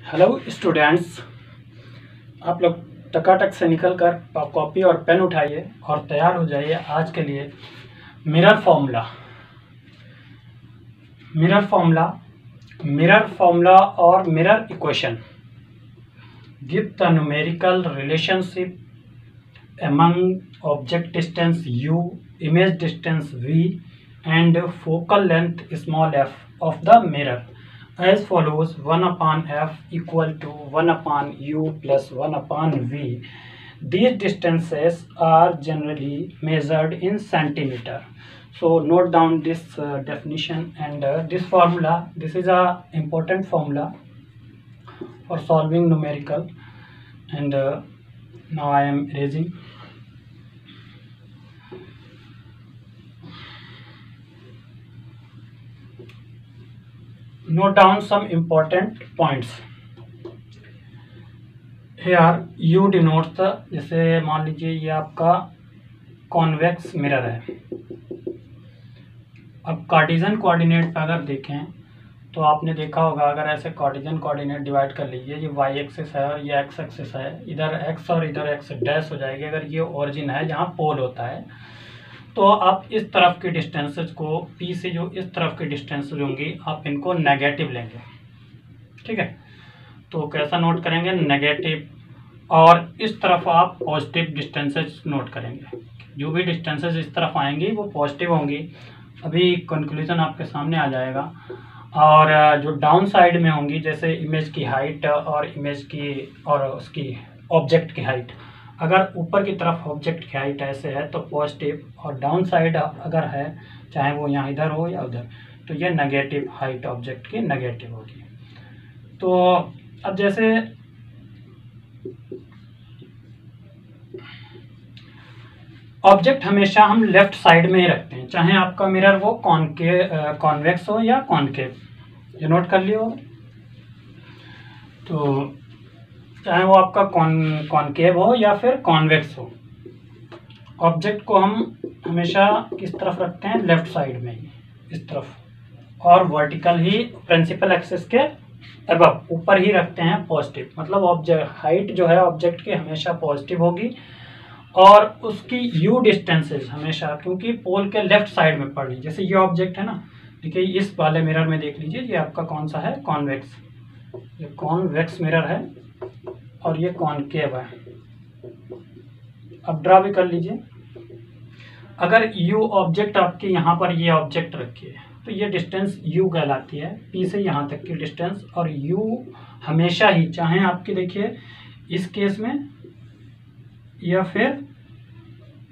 Hello students, आप लोग टकाटक से निकल कर कॉपी और पेन उठाइए और तैयार हो जाइए आज के लिए मिरर फॉर्मूला। मिरर फॉर्मूला और mirror equation give the numerical relationship among object distance u, image distance v, and focal length small f of the mirror as follows: 1 upon f equal to 1 upon u plus 1 upon v. These distances are generally measured in centimeter. So note down this definition and this formula. This is a important formula for solving numerical, and now I am erasing. Note down some important points. Here U denotes the, जैसे मान लीजिए ये आपका convex mirror है। अब Cartesian coordinate पे अगर देखें तो आपने देखा होगा, अगर ऐसे कार्टेशियन कोऑर्डिनेट डिवाइड कर लीजिए, ये y एक्सिस है और ये x एक्सिस है, इधर x और इधर x डैश हो जाएगी। अगर ये ओरिजिन है जहाँ पोल होता है तो आप इस तरफ की डिस्टेंसेज को P से, जो इस तरफ की डिस्टेंसेज होंगी, आप इनको नेगेटिव लेंगे। ठीक है, तो कैसा नोट करेंगे? नेगेटिव। और इस तरफ आप पॉजिटिव डिस्टेंसेज नोट करेंगे। जो भी डिस्टेंसेज इस तरफ आएंगी वो पॉजिटिव होंगी। अभी कंक्लूजन आपके सामने आ जाएगा। और जो डाउन साइड में होंगी, जैसे इमेज की हाइट और इमेज की और उसकी ऑब्जेक्ट की हाइट, अगर ऊपर की तरफ ऑब्जेक्ट की हाइट ऐसे है तो पॉजिटिव, और डाउन साइड अगर है, चाहे वो यहाँ इधर हो या उधर, तो ये नेगेटिव, हाइट ऑब्जेक्ट की नेगेटिव होगी। तो अब जैसे ऑब्जेक्ट हमेशा हम लेफ्ट साइड में ही रखते हैं, चाहे आपका मिरर वो कॉन्वेक्स हो या कॉनकेव। ये नोट कर लियो। तो चाहे वो आपका कॉनकेव हो या फिर कॉन्वेक्स हो, ऑब्जेक्ट को हम हमेशा किस तरफ रखते हैं? लेफ्ट साइड में ही, इस तरफ, और वर्टिकल ही प्रिंसिपल एक्सिस के अबव, ऊपर ही रखते हैं पॉजिटिव। मतलब ऑब्जेक्ट हाइट जो है ऑब्जेक्ट की हमेशा पॉजिटिव होगी, और उसकी यू डिस्टेंसेस हमेशा, क्योंकि पोल के लेफ्ट साइड में पड़ रही। जैसे ये ऑब्जेक्ट है ना, देखिए इस वाले मिरर में देख लीजिए, ये आपका कौन सा है? कॉन्वेक्स। ये कॉन्वेक्स मिरर है और ये कॉनकेव है। अब ड्रा भी कर लीजिए। अगर यू ऑब्जेक्ट आपके यहाँ पर ये ऑब्जेक्ट रखिए तो ये डिस्टेंस यू कहलाती है, पी से यहाँ तक की डिस्टेंस। और यू हमेशा ही, चाहे आपकी देखिए इस केस में या फिर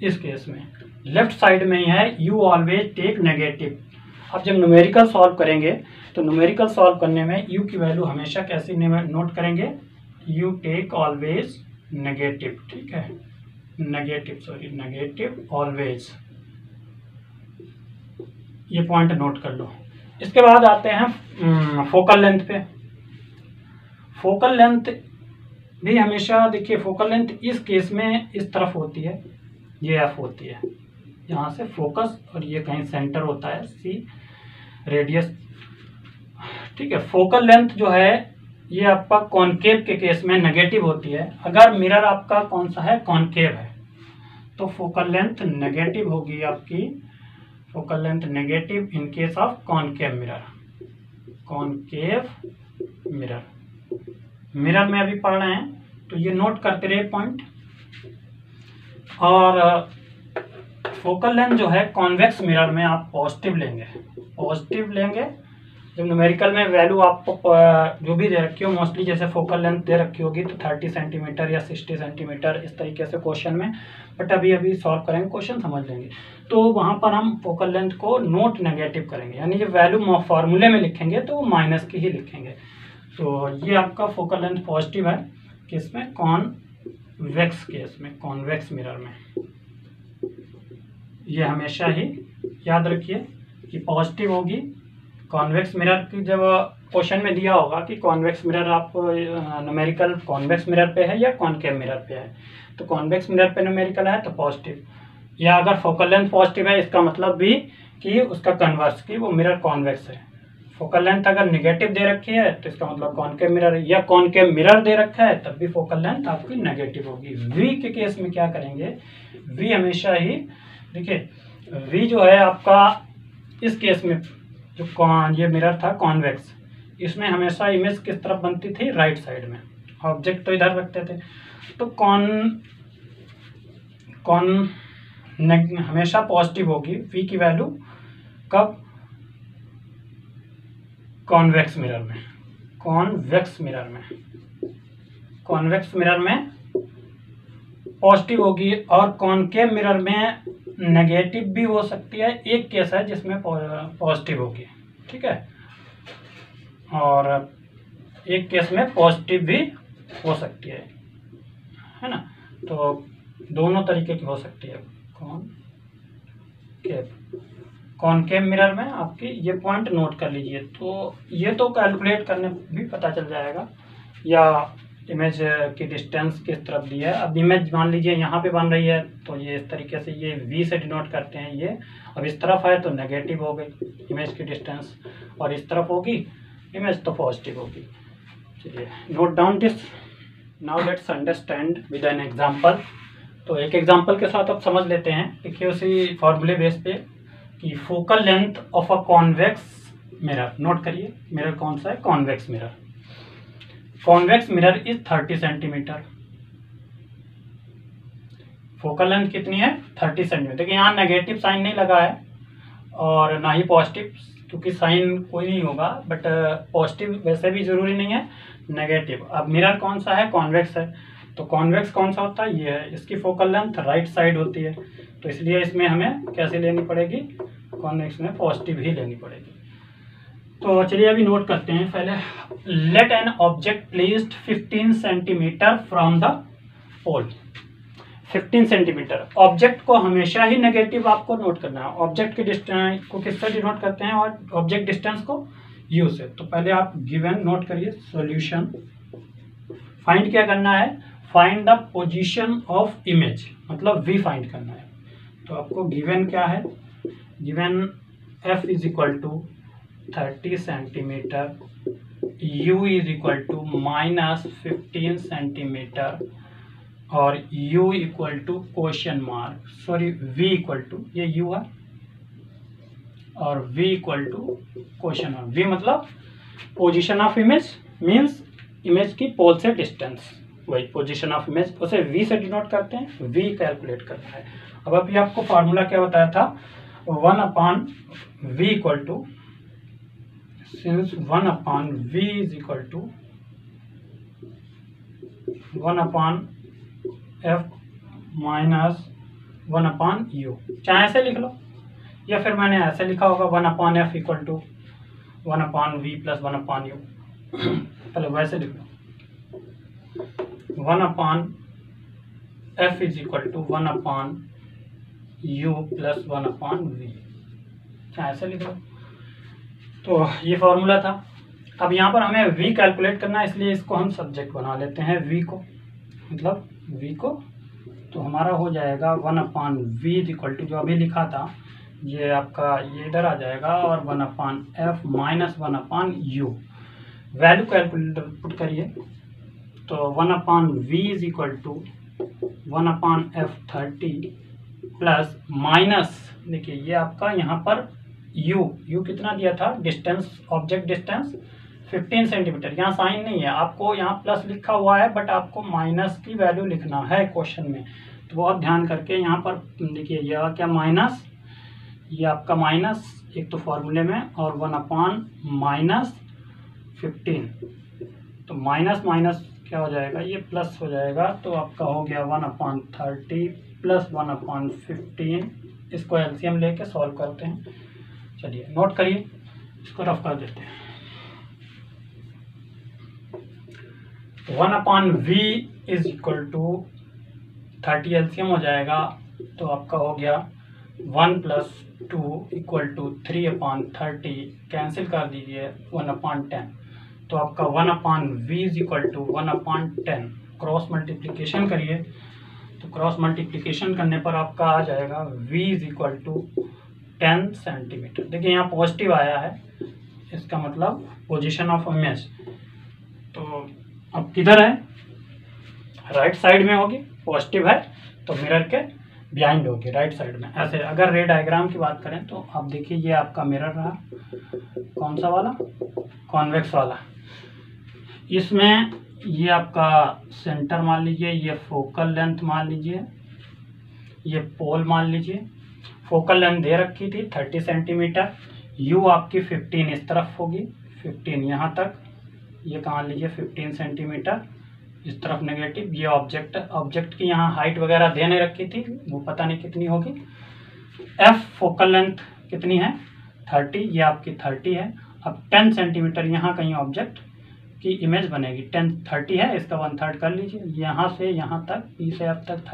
इस केस में, लेफ्ट साइड में ही है। You always take negative. अब जब न्यूमेरिकल सॉल्व करेंगे तो न्यूमेरिकल सॉल्व करने में यू की वैल्यू हमेशा कैसे नोट करेंगे? You take always negative. ठीक है, नेगेटिव ऑलवेज। ये पॉइंट नोट कर लो। इसके बाद आते हैं फोकल लेंथ पे। फोकल लेंथ भी हमेशा देखिए, फोकल लेंथ इस केस में इस तरफ होती है, ये एफ होती है, यहाँ से फोकस, और ये कहीं सेंटर होता है सी, रेडियस। ठीक है, फोकल लेंथ जो है ये आपका कॉनकेव के केस में नेगेटिव होती है। अगर मिरर आपका कौन सा है? कॉनकेव है, तो फोकल लेंथ नेगेटिव होगी आपकी। Focal length negative in case of concave mirror. Concave mirror, mirror में अभी पढ़ रहे हैं तो ये नोट करते रहे पॉइंट। और फोकल लेंथ जो है कॉन्वेक्स मिरर में आप पॉजिटिव लेंगे। जब न्यूमेरिकल में वैल्यू आपको जो भी दे रखी हो, मोस्टली जैसे फोकल लेंथ दे रखी होगी तो 30 सेंटीमीटर या 60 सेंटीमीटर, इस तरीके से क्वेश्चन में, बट अभी सॉल्व करेंगे, क्वेश्चन समझ लेंगे। तो वहाँ पर हम फोकल लेंथ को नोट नेगेटिव करेंगे, यानी जब वैल्यू फॉर्मूले में लिखेंगे तो माइनस की ही लिखेंगे। तो ये आपका फोकल लेंथ पॉजिटिव है किसमें? कॉन्वेक्स केस में, कॉन्वेक्स मिरर में। ये हमेशा ही याद रखिए कि पॉजिटिव होगी। कॉन्वेक्स मिरर की जब क्वेश्चन में दिया होगा कि कॉन्वेक्स मिरर आप न्यूमेरिकल कॉन्वेक्स मिरर पे है या कॉनकेव मिरर पे है, तो कॉन्वेक्स मिरर पे न्यूमेरिकल है तो पॉजिटिव, या अगर फोकल लेंथ पॉजिटिव है इसका मतलब भी कि उसका कन्वर्स, कि वो मिरर कॉन्वेक्स है। फोकल लेंथ अगर निगेटिव दे रखी है तो इसका मतलब कॉनकेव मिरर है, या कॉनकेव मिरर दे रखा है तब भी फोकल लेंथ आपकी नेगेटिव होगी। वी के केस में क्या करेंगे, वी हमेशा ही देखिए, वी जो है आपका इस केस में जो ये मिरर था कॉन्वेक्स, इसमें हमेशा इमेज किस तरफ बनती थी, राइट साइड में, ऑब्जेक्ट तो इधर रखते थे। तो हमेशा पॉजिटिव होगी वी की वैल्यू, कब, कॉन्वेक्स मिरर में, कॉन्वेक्स मिरर में पॉजिटिव होगी, और कॉनकेव मिरर में नेगेटिव भी हो सकती है। एक केस है जिसमें पॉजिटिव होगी, ठीक है, और एक केस में पॉजिटिव भी हो सकती है ना। तो दोनों तरीके की हो सकती है कॉनकेव मिरर में आपकी, ये पॉइंट नोट कर लीजिए। तो ये तो कैलकुलेट करने भी पता चल जाएगा, या इमेज की डिस्टेंस किस तरफ दी है। अब इमेज मान लीजिए यहाँ पे बन रही है तो ये इस तरीके से ये वी से डिनोट करते हैं ये, अब इस तरफ है तो नेगेटिव हो गई इमेज की डिस्टेंस, और इस तरफ होगी इमेज तो पॉजिटिव होगी। चलिए note down this, now let's understand with an example. तो एक एग्जांपल के साथ अब समझ लेते हैं, देखिए उसी फॉर्मूले बेस पे कि focal length of a convex mirror, note करिए मिरर कौन सा है, convex mirror. Convex mirror is 30 centimetre. Focal length कितनी है, 30 सेंटीमीटर। देखिए यहाँ नेगेटिव साइन नहीं लगा है और ना ही पॉजिटिव, क्योंकि साइन कोई नहीं होगा, बट पॉजिटिव वैसे भी जरूरी नहीं है, नेगेटिव। अब मिरर कौन सा है, कॉन्वेक्स है। तो कॉन्वेक्स कौन सा होता है, ये है, इसकी फोकल लेंथ राइट साइड होती है, तो इसलिए इसमें हमें कैसे लेनी पड़ेगी, कॉन्वेक्स में पॉजिटिव ही लेनी पड़ेगी। तो चलिए अभी नोट करते हैं पहले। Let an object placed 15 centimetre from the pole. 15 centimetre, object को हमेशा ही नेगेटिव आपको नोट करना है। ऑब्जेक्ट के डिस्टेंस को किससे डिनोट करते हैं, और ऑब्जेक्ट डिस्टेंस को यू से। तो पहले आप गिवन नोट करिए, सॉल्यूशन। फाइंड क्या करना है, find the position of image, मतलब वी फाइंड करना है। तो आपको गिवन क्या है, given F is equal to 30 centimetre, u is equal to -15 centimetre, और u equal to question mark, sorry v equal to, ये u है, और v equal to question mark. v मतलब position of image, means image की pole से distance, वही position of image, उसे v से डिनोट करते हैं, v कैलकुलेट करना है। अब अभी आपको फार्मूला क्या बताया था, 1/v equal to, since 1/v is equal to 1/f minus 1/u, चाहे ऐसे लिख लो या फिर मैंने ऐसे लिखा होगा 1/f equal to 1/v plus 1/u, पहले वैसे लिख लो, 1/f is equal to 1/u plus 1/v, चाहे ऐसे लिख लो। तो ये फॉर्मूला था। अब यहाँ पर हमें v कैलकुलेट करना है, इसलिए इसको हम सब्जेक्ट बना लेते हैं, v को, मतलब v को। तो हमारा हो जाएगा 1/v इक्वल टू, जो अभी लिखा था ये आपका, ये इधर आ जाएगा, और 1/f minus 1/u। Value calculator put करिए, तो 1/v is equal to 1/f 30 plus minus, देखिए ये आपका यहाँ पर u कितना दिया था, डिस्टेंस, ऑब्जेक्ट डिस्टेंस 15 सेंटीमीटर, यहाँ साइन नहीं है, आपको यहाँ प्लस लिखा हुआ है, बट आपको माइनस की वैल्यू लिखना है क्वेश्चन में, तो वो आप ध्यान करके यहाँ पर देखिए, यह क्या माइनस, ये आपका माइनस एक तो फॉर्मूले में, और 1/-15, तो माइनस माइनस क्या हो जाएगा, ये प्लस हो जाएगा, तो आपका हो गया 1/30 प्लस 1/15। इसको एलसीएम लेके सॉल्व करते हैं। चलिए नोट करिए, इसको रफ कर देते हैं। 1/v is equal to 30, LCM हो जाएगा, तो आपका हो गया 1 + 2 इक्वल टू 3/30, कैंसिल कर दीजिए 1/10, तो आपका 1/v is equal to 1/10। Cross multiplication करिए, तो क्रॉस मल्टीप्लिकेशन करने पर आपका आ जाएगा v is equal to 10 centimetre. देखिए यहाँ पॉजिटिव आया है, इसका मतलब पोजीशन ऑफ इमेज। तो अब किधर है, राइट साइड में होगी, पॉजिटिव है तो मिरर के बिहाइंड होगी राइट साइड में। ऐसे अगर रे डायग्राम की बात करें तो आप देखिए ये आपका मिरर रहा, कौन सा वाला, कॉन्वेक्स वाला। इसमें ये आपका सेंटर मान लीजिए, ये फोकल लेंथ मान लीजिए, ये पोल मान लीजिए। फोकल लेंथ दे रखी थी 30 सेंटीमीटर, यू आपकी 15 इस तरफ होगी, 15 यहाँ तक, ये मान लीजिए 15 सेंटीमीटर इस तरफ नेगेटिव। ये ऑब्जेक्ट की यहाँ हाइट वगैरह देने रखी थी, वो पता नहीं कितनी होगी। एफ फोकल लेंथ कितनी है 30, ये आपकी 30 है। अब 10 सेंटीमीटर यहाँ कहीं ऑब्जेक्ट की इमेज बनेगी, 30 है, इसका 1/3 कर लीजिए। यहाँ से यहाँ तक, ई से अब तक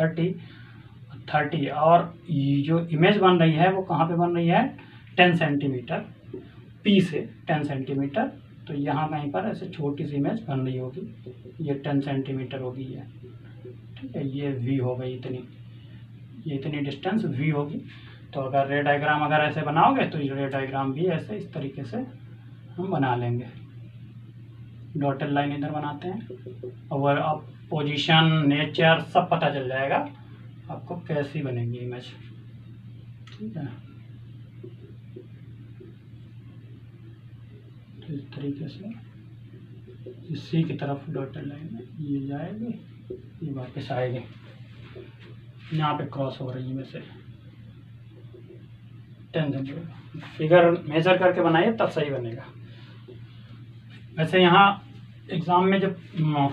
30 और जो इमेज बन रही है वो कहाँ पे बन रही है 10 सेंटीमीटर, पी से 10 सेंटीमीटर। तो यहाँ कहीं पर ऐसे छोटी सी इमेज बन रही होगी, ये 10 सेंटीमीटर होगी ये, ठीक है। ये वी हो गई इतनी, ये इतनी डिस्टेंस वी होगी। तो अगर रे डायग्राम अगर ऐसे बनाओगे तो ये रे डायग्राम भी ऐसे इस तरीके से हम बना लेंगे। डॉटेड लाइन इधर बनाते हैं और अब पोजीशन, नेचर सब पता चल जाएगा आपको कैसी बनेगी इमेज, ठीक है। तो इस तरीके से इसी की तरफ डॉटेड लाइन ये जाएगी, ये वापस आएगी, यहाँ पे क्रॉस हो रही है में से 10 सेंटीमीटर। फिगर मेजर करके बनाइए तब सही बनेगा। वैसे यहाँ एग्जाम में जब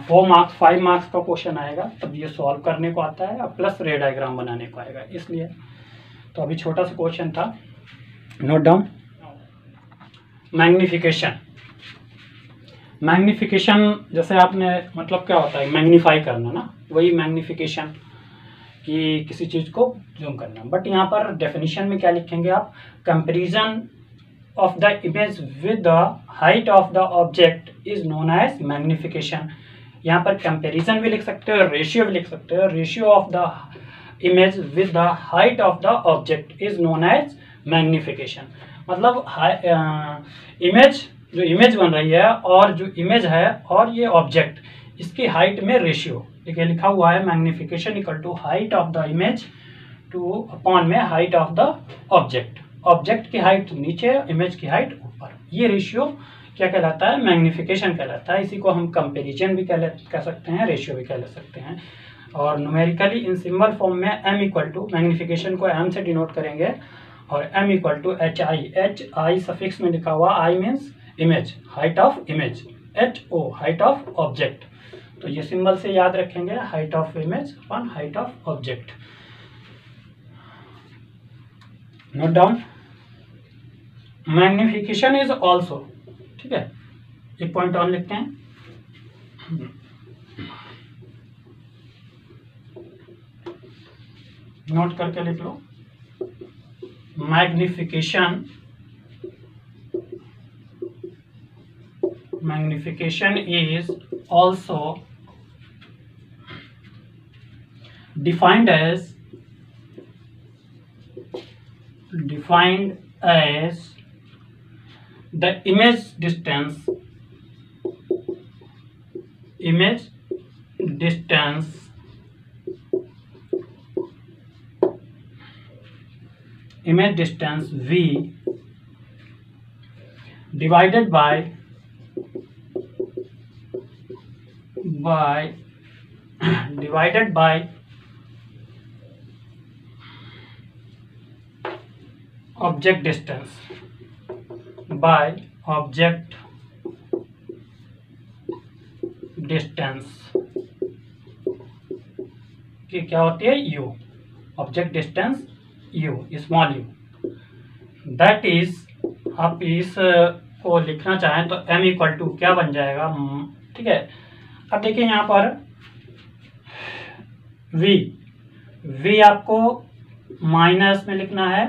4 मार्क्स 5 मार्क्स का क्वेश्चन आएगा तब ये सॉल्व करने को आता है और प्लस रे डायग्राम बनाने को आएगा, इसलिए। तो अभी छोटा सा क्वेश्चन था, नोट डाउन। मैग्निफिकेशन जैसे आपने, मतलब क्या होता है मैग्नीफाई करना ना, वही मैग्निफिकेशन कि किसी चीज़ को जूम करना। बट यहाँ पर डेफिनेशन में क्या लिखेंगे आप, comparison of the image with the height of the object is known as magnification। यहाँ पर कंपैरिजन भी लिख सकते हो, रेशियो भी लिख सकते हो। Ratio of the image with the height of the object is known as magnification. मतलब इमेज, जो इमेज बन रही है और जो इमेज है और ये ऑब्जेक्ट, इसकी हाइट में रेशियो, देखिए लिखा हुआ है magnification equal to height of the image to upon में height of the object. Object की हाइट नीचे, इमेज की हाइट ऊपर, ये रेशियो क्या कहलाता है, मैग्निफिकेशन कहलाता है। इसी को हम कंपैरिजन भी कह सकते हैं, रेशियो भी कह सकते हैं। और न्यूमेरिकली इन सिंबल फॉर्म में m इक्वल टू, मैग्निफिकेशन को m से डिनोट करेंगे और m equal to hi suffix में लिखा हुआ, i means image, height of image, ho height of object. तो ये सिंबल से याद रखेंगे, height of image upon height of object. Note down. Magnification is also, ठीक है, एक पॉइंट ऑन लिखते हैं। नोट करके लिख लो, magnification is also defined as the image distance v divided by object distance कि क्या होती है u, object distance u, small u। That is, आप इस को लिखना चाहें तो m इक्वल टू क्या बन जाएगा, ठीक है। अब देखिए यहाँ पर v आपको माइनस में लिखना है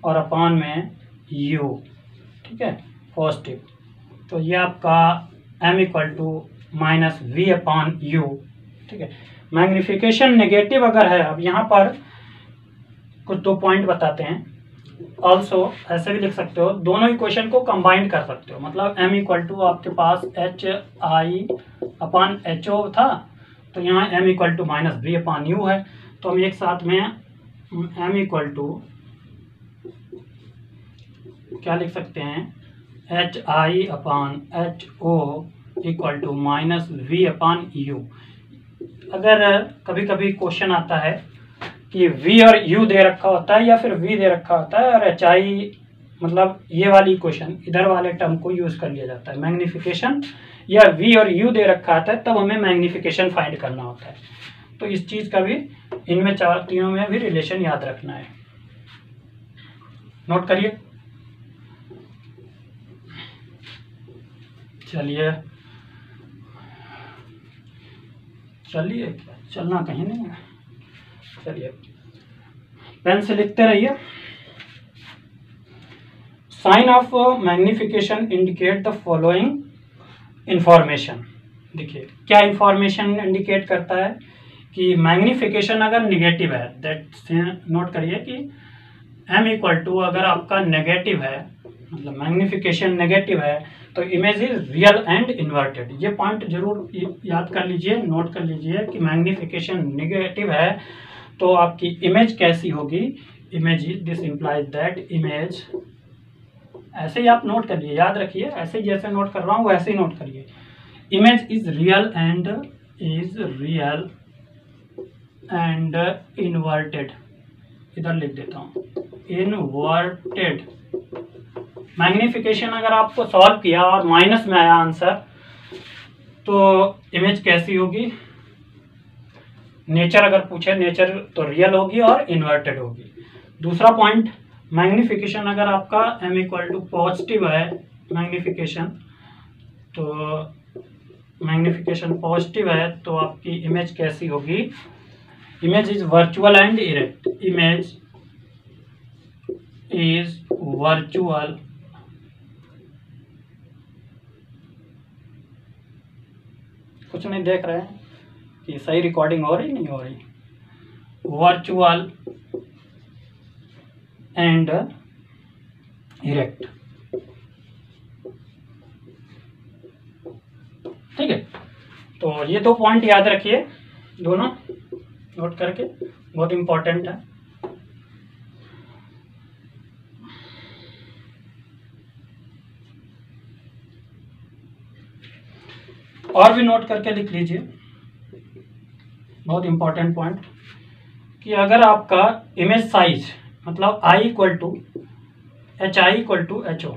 और अपॉन में u, ठीक है, पॉजिटिव। तो ये आपका m equal to minus v upon u, ठीक है। मैग्निफिकेशन नेगेटिव अगर है, अब यहाँ पर कुछ 2 पॉइंट बताते हैं। ऑल्सो ऐसे भी लिख सकते हो, दोनों इक्वेशन को कंबाइंड कर सकते हो। मतलब m इक्वल टू आपके पास एच आई अपान एच ओ था, तो यहाँ m equal to minus v upon U है। तो हम एक साथ में m इक्वल टू क्या लिख सकते हैं, H I upon H O equal to minus v upon U. अगर कभी कभी क्वेश्चन आता है कि v और u दे रखा होता है या फिर v दे रखा होता है और एच आई, मतलब ये वाली इक्वेशन इधर वाले टर्म को यूज कर लिया जाता है मैग्निफिकेशन, या v और u दे रखा होता है तब हमें मैग्निफिकेशन फाइंड करना होता है। तो इस चीज का भी इनमें तीनों में भी रिलेशन याद रखना है, नोट करिए। चलिए चलिए, चलना कहीं नहीं है, चलिए पेन से लिखते रहिए। Sign of magnification indicate the following information. देखिए क्या इंफॉर्मेशन इंडिकेट करता है कि मैग्निफिकेशन अगर निगेटिव है, दैट नोट करिए कि m इक्वल टू अगर आपका नेगेटिव है, मतलब मैग्निफिकेशन नेगेटिव है, तो image is real and inverted. ये पॉइंट जरूर याद कर लीजिए, नोट कर लीजिए कि मैग्निफिकेशन नेगेटिव है तो आपकी इमेज कैसी होगी, image this implies that image, ऐसे ही आप नोट करिए, याद रखिए, ऐसे ही जैसे नोट कर रहा हूँ वैसे ही नोट करिए। Image is real and inverted, इधर लिख देता हूँ इन्वर्टेड। मैग्निफिकेशन अगर आपको सॉल्व किया और माइनस में आया आंसर, तो इमेज कैसी होगी, नेचर अगर पूछे, नेचर तो रियल होगी और इन्वर्टेड होगी। दूसरा पॉइंट, मैग्निफिकेशन अगर आपका m इक्वल टू पॉजिटिव है, मैग्निफिकेशन पॉजिटिव है तो आपकी इमेज कैसी होगी, image is virtual and erect, image is virtual कुछ नहीं देख रहे हैं कि सही रिकॉर्डिंग हो रही नहीं हो रही, वर्चुअल एंड इरेक्ट। ठीक है, तो ये दो पॉइंट याद रखिए, दोनों नोट करके, बहुत इंपॉर्टेंट है। और भी नोट करके लिख लीजिए, बहुत इंपॉर्टेंट पॉइंट, कि अगर आपका इमेज साइज मतलब i equal to H I equal to H O,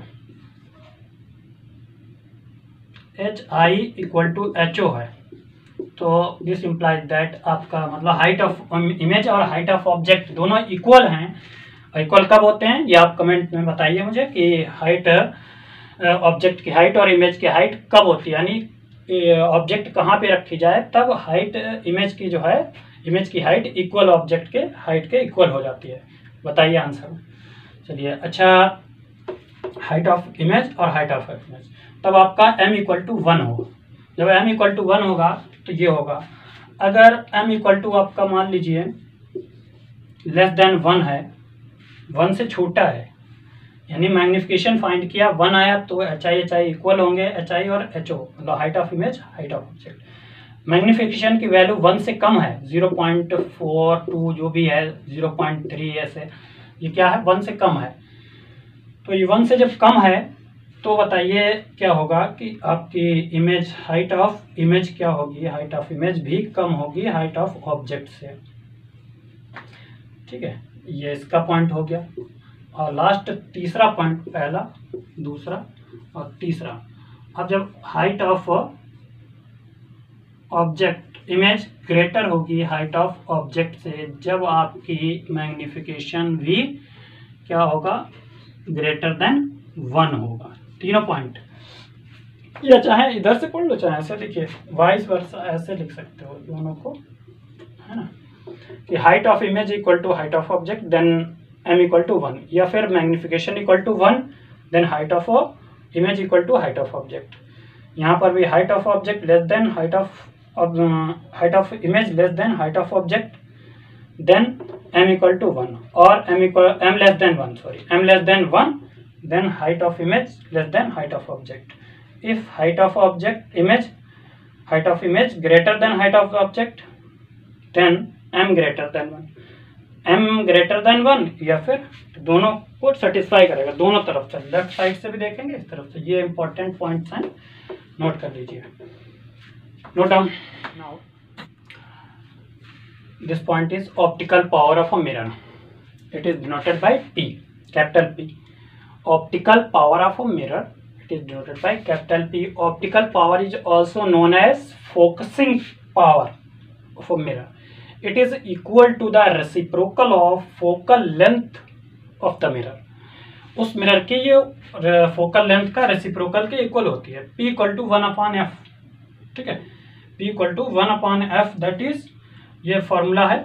H I equal to H O है, तो दिस इम्प्लाइज दैट आपका मतलब हाइट ऑफ इमेज और हाइट ऑफ ऑब्जेक्ट दोनों इक्वल हैं। इक्वल कब होते हैं ये आप कमेंट में बताइए मुझे, कि हाइट ऑब्जेक्ट की हाइट और इमेज की हाइट कब होती है, यानी ऑब्जेक्ट कहाँ पे रखी जाए तब हाइट इमेज की जो है, इमेज की हाइट इक्वल ऑब्जेक्ट के हाइट के इक्वल हो जाती है, बताइए आंसर। चलिए, अच्छा, हाइट ऑफ इमेज और हाइट ऑफ इमेज, तब आपका m इक्वल टू 1 होगा। जब m इक्वल टू 1 होगा तो ये होगा, अगर m इक्वल टू आपका मान लीजिए लेस देन 1 है, 1 से छोटा है, यानी मैग्निफिकेशन फाइंड किया 1 आया तो एच आई इक्वल होंगे, एच आई और एच ओ, मतलब height of image height of object. Magnification की वैल्यू 1 से कम है, 0.42 जो भी है, 0.3 ऐसे, ये क्या है 1 से कम है। तो ये 1 से जब कम है तो बताइए क्या होगा कि आपकी इमेज, हाइट ऑफ इमेज क्या होगी, हाइट ऑफ इमेज भी कम होगी हाइट ऑफ ऑब्जेक्ट से। ठीक है, ये इसका पॉइंट हो गया। और लास्ट तीसरा पॉइंट, पहला, दूसरा और तीसरा, अब जब height of object image greater होगी हाइट ऑफ ऑब्जेक्ट से, जब आपकी मैग्निफिकेशन भी क्या होगा, ग्रेटर देन 1 होगा। तीनों पॉइंट, या चाहे इधर से पढ़ लो चाहे ऐसे, देखिए वाइस वर्सा ऐसे लिख सकते हो दोनों को, है ना, कि height of image equal to height of object then m equal to 1, या फिर magnification equal to 1 then height of image equal to height of object. यहाँ पर भी height of object less than height of image less than height of object, then m equal to 1 or m less than 1, sorry, m less than 1, then height of image less than height of object. If height of image greater than height of object, then m greater than 1. m greater than 1 या फिर दोनों को satisfy करेगा, दोनों तरफ से, left side से भी देखेंगे, इस तरफ से। ये इंपॉर्टेंट पॉइंट्स हैं, नोट कर लीजिए, note down. Now this point is optical power of a mirror. It is denoted by P, capital P. Optical power of a mirror, it is denoted by capital P. Optical power is also known as focusing power of a mirror. It is equal to the reciprocal of focal length of the mirror. उस mirror की ये focal length का reciprocal के equal होती है। P equal to 1/f, ठीक है, P equal to 1/f, that is ये फॉर्मूला है।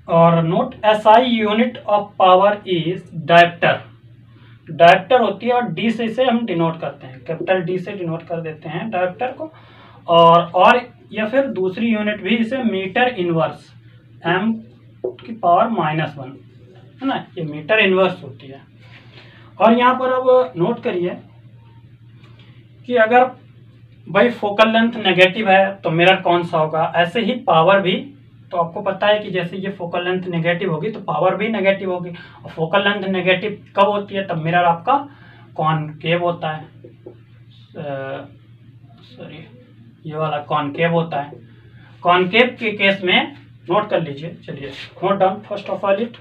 और note SI unit of power is dioptre. Dioptre होती है और D से इसे हम डिनोट करते हैं, कैपिटल D से डिनोट कर देते हैं डायोप्टर को। और या फिर दूसरी यूनिट भी इसे मीटर इनवर्स, m की पावर -1 है ना, ये मीटर इनवर्स होती है। और यहाँ पर अब नोट करिए कि अगर भाई फोकल लेंथ नेगेटिव है तो मिरर कौन सा होगा, ऐसे ही पावर भी। तो आपको पता है कि जैसे ये फोकल लेंथ नेगेटिव होगी तो पावर भी नेगेटिव होगी। और फोकल लेंथ नेगेटिव कब होती है, तब मिरर आपका कॉनकेव होता है, सॉरी ये वाला कॉनकेव होता है। कॉनकेव के केस में नोट कर लीजिए, चलिए note down first of all it.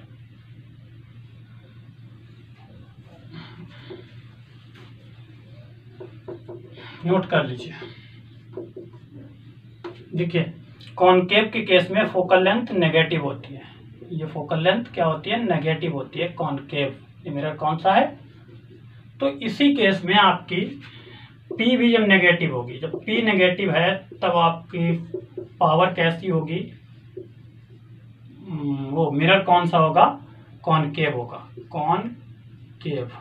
Note कर लीजिए, देखिए कॉनकेव के केस में फोकल लेंथ नेगेटिव होती है। ये फोकल लेंथ क्या होती है, नेगेटिव होती है, कॉनकेव। ये मिरर कौन सा है, तो इसी केस में आपकी P भी जब नेगेटिव होगी, जब P नेगेटिव है तब आपकी पावर कैसी होगी, वो मिरर कौन सा होगा, कॉनकेव होगा, कॉनकेव।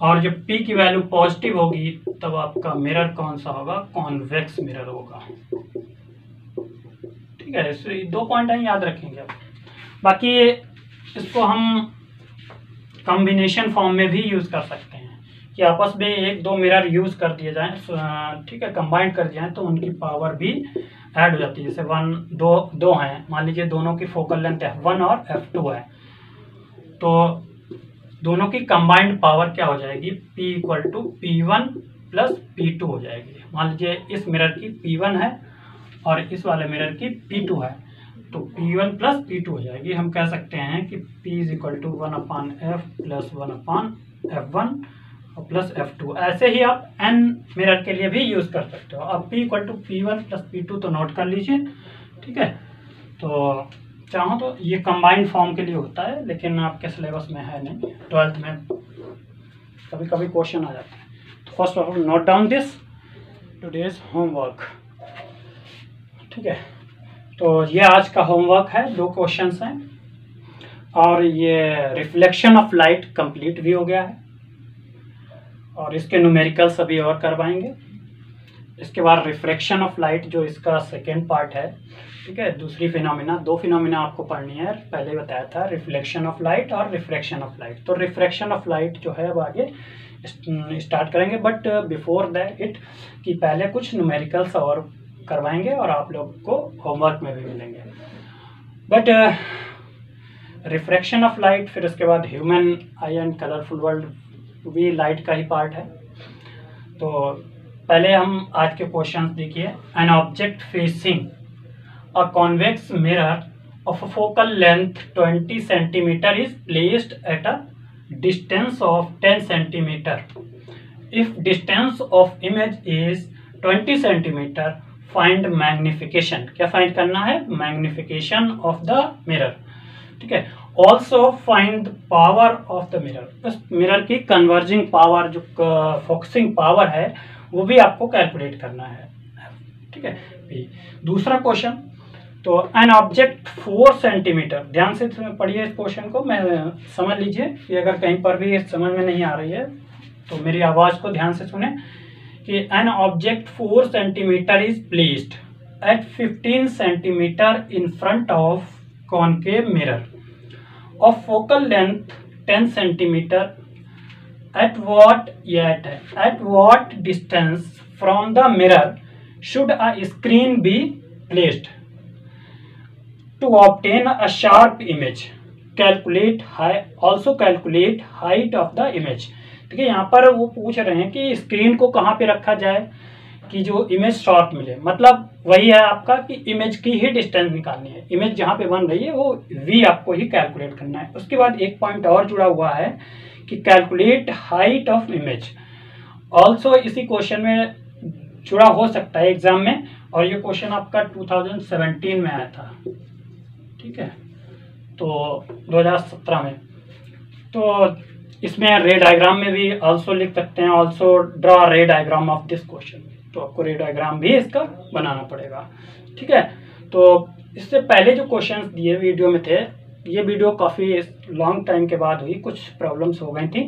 और जब P की वैल्यू पॉजिटिव होगी तब आपका मिरर कौन सा होगा, कॉन्वेक्स मिरर होगा। ठीक है, इससे 2 पॉइंट है, याद रखेंगे आप। बाकी इसको हम कॉम्बिनेशन फॉर्म में भी यूज कर सकते हैं कि आपस में 1-2 मिरर यूज कर दिए जाएं, ठीक है, कंबाइन कर दिए जाएं तो उनकी पावर भी ऐड हो जाती है। जैसे 1-2 हैं, मान लीजिए दोनों की फोकल लेंथ f1 और f2 है, तो दोनों की कंबाइंड पावर क्या हो जाएगी, P equal to P1 plus P2 हो जाएगी। मान लीजिए इस मिरर की P1 है और इस वाले मिरर की P2 है, तो P1 प्लस P2 हो जाएगी। हम कह सकते हैं कि P is equal to 1/f plus 1/f1 और प्लस f2। ऐसे ही आप n मिरर के लिए भी यूज कर सकते हो। अब P equal to P1 plus P2 तो नोट कर लीजिए, ठीक है। तो चाहो तो ये कंबाइंड फॉर्म के लिए होता है, लेकिन आपके सिलेबस में है नहीं, 12th में कभी कभी क्वेश्चन आ जाता है। तो first of all note down this today's homework, ठीक है। तो ये आज का होमवर्क है, 2 क्वेश्चंस हैं और ये रिफ्लेक्शन ऑफ लाइट कंप्लीट भी हो गया है और इसके न्यूमेरिकल्स अभी और करवाएंगे। इसके बाद रिफ्रैक्शन ऑफ लाइट जो इसका सेकेंड पार्ट है, ठीक है। दूसरी फिनोमिना, 2 फिनोमिना आपको पढ़नी है, पहले बताया था, रिफ्लेक्शन ऑफ लाइट और रिफ्रैक्शन ऑफ लाइट। तो रिफ्रैक्शन ऑफ लाइट जो है अब आगे स्टार्ट करेंगे, बट बिफोर दैट इट कि पहले कुछ न्यूमेरिकल्स और करवाएंगे और आप लोग को होमवर्क में भी मिलेंगे। बट रिफ्रैक्शन ऑफ लाइट, फिर उसके बाद human I and colourful world भी लाइट का ही पार्ट है। तो पहले हम आज के क्वेश्चंस देखिए। An object facing a convex mirror of a focal length 20 centimeter is placed at a distance of 10 centimeter. If distance of image is 20 centimeter, find magnification. क्या find करना है? Magnification of the mirror. ठीक है. Also find the power of the mirror. उस mirror की converging power जो focusing power है वो भी आपको कैलकुलेट करना है. ठीक है. दूसरा क्वेश्चन, तो एन ऑब्जेक्ट 4 सेंटीमीटर, ध्यान से पढ़िए इस क्वेश्चन को, मैं समझ लीजिए कि अगर कहीं पर भी समझ में नहीं आ रही है तो मेरी आवाज़ को ध्यान से सुने कि an object 4 centimetre is placed at 15 centimeter in front of concave mirror of focal length 10 centimeter. At what distance from the mirror should a screen be placed to obtain a sharp image? Also calculate height of the image. ठीक है, यहाँ पर वो पूछ रहे हैं कि screen को कहाँ पे रखा जाए कि जो इमेज शॉर्ट मिले। मतलब वही है आपका कि इमेज की ही डिस्टेंस निकालनी है, इमेज जहाँ पे बन रही है वो वी आपको ही कैलकुलेट करना है। उसके बाद एक पॉइंट और जुड़ा हुआ है कि calculate height of image. Also इसी क्वेश्चन में जुड़ा हो सकता है एग्जाम में, और ये क्वेश्चन आपका 2017 में आया था, ठीक है, तो 2017 में। तो इसमें रे डायग्राम में भी ऑल्सो लिख सकते हैं, ऑल्सो ड्रॉ रे डायग्राम ऑफ दिस क्वेश्चन। तो आपको रे डायग्राम भी इसका बनाना पड़ेगा, ठीक है। तो इससे पहले जो क्वेश्चंस दिए वीडियो में थे, ये वीडियो काफ़ी लॉन्ग टाइम के बाद हुई, कुछ प्रॉब्लम्स हो गई थी,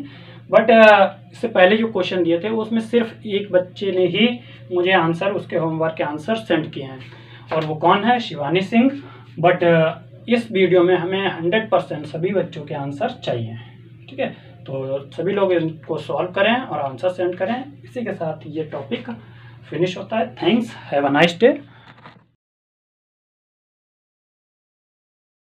बट इससे पहले जो क्वेश्चन दिए थे उसमें सिर्फ एक बच्चे ने ही मुझे आंसर, उसके होमवर्क के आंसर सेंड किए हैं, और वो कौन है? शिवानी सिंह। बट इस वीडियो में हमें 100% सभी बच्चों के आंसर चाहिए, ठीक है। तो सभी लोग इनको सॉल्व करें और आंसर सेंड करें। इसी के साथ ये टॉपिक फिनिश होता है। Thanks, have a nice day.